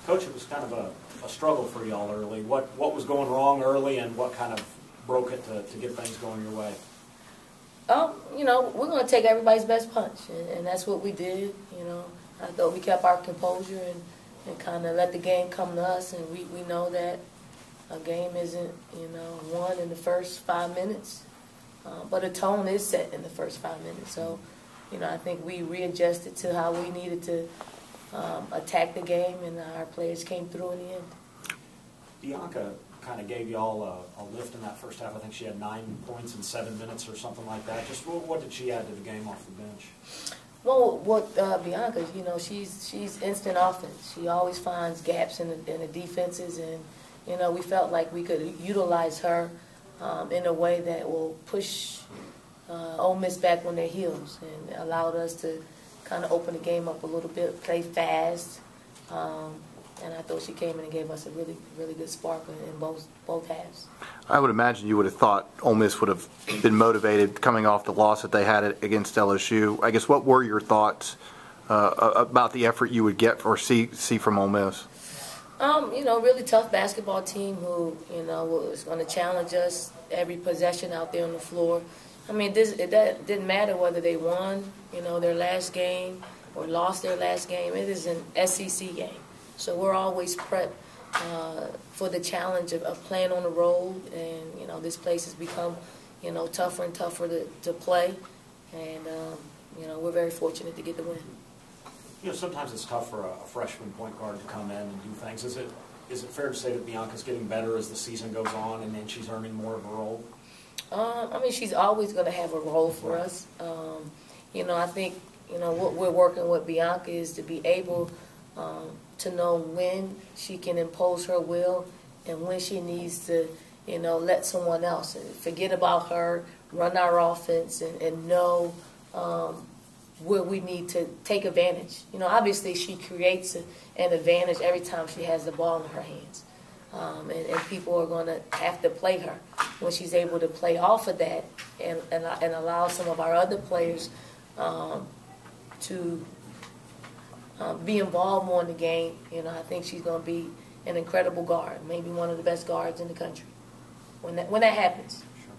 Coach, it was kind of a struggle for y'all early. What was going wrong early, and what kind of broke it to get things going your way? You know, we're going to take everybody's best punch, and that's what we did. You know, I thought we kept our composure and kind of let the game come to us, and we know that a game isn't, you know, won in the first 5 minutes, but a tone is set in the first 5 minutes. So, you know, I think we readjusted to how we needed to attack the game, and our players came through in the end. Bianca kind of gave y'all a lift in that first half. I think she had 9 points in 7 minutes or something like that. Just what did she add to the game off the bench? Well, what Bianca, you know, she's instant offense. She always finds gaps in the defenses, and you know, we felt like we could utilize her in a way that will push Ole Miss back on their heels, and allowed us to kind of open the game up a little bit, play fast. And I thought she came in and gave us a really, really good spark in both halves. I would imagine you would have thought Ole Miss would have been motivated coming off the loss that they had against LSU. I guess, what were your thoughts about the effort you would get or see from Ole Miss? You know, really tough basketball team who, you know, was going to challenge us every possession out there on the floor. I mean, that didn't matter whether they won, you know, their last game or lost their last game. It is an SEC game. So we're always prepped for the challenge of playing on the road, and you know, this place has become, you know, tougher and tougher to play, and you know, we're very fortunate to get the win. You know, sometimes it's tough for a freshman point guard to come in and do things. Is it fair to say that Bianca's getting better as the season goes on, and then she's earning more of a role? I mean, she's always going to have a role for us. You know, I think, you know, what we're working with Bianca is to be able to know when she can impose her will and when she needs to, you know, let someone else forget about her, run our offense, and know where we need to take advantage. You know, obviously she creates an advantage every time she has the ball in her hands. And people are going to have to play her. When she's able to play off of that and allow some of our other players to be involved more in the game, you know, I think she's going to be an incredible guard, maybe one of the best guards in the country when that happens. Sure.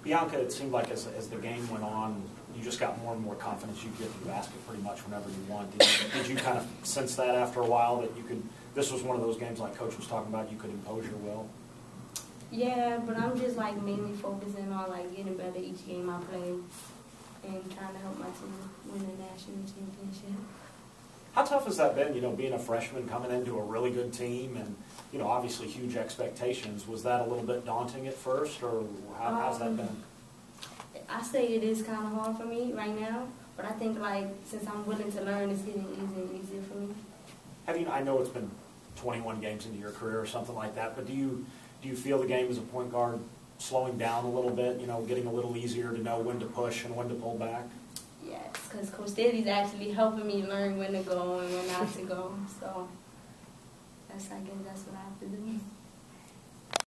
Bianca, it seemed like as the game went on, you just got more and more confidence. You get to the basket pretty much whenever you want. Did you kind of sense that after a while that you could? This was one of those games like Coach was talking about. You could impose your will. Yeah, but I'm just like mainly focusing on like getting better each game I play and trying to help my team win the national championship. How tough has that been, you know, being a freshman coming into a really good team and, you know, obviously huge expectations? Was that a little bit daunting at first, or how's that been? I say it is kind of hard for me right now, but I think, like, since I'm willing to learn, it's getting easier and easier for me. I know it's been 21 games into your career or something like that, but do you feel the game as a point guard slowing down a little bit, you know, getting a little easier to know when to push and when to pull back? Yes, because Coach Staley's actually helping me learn when to go and when not to go. So I guess that's what I have to do.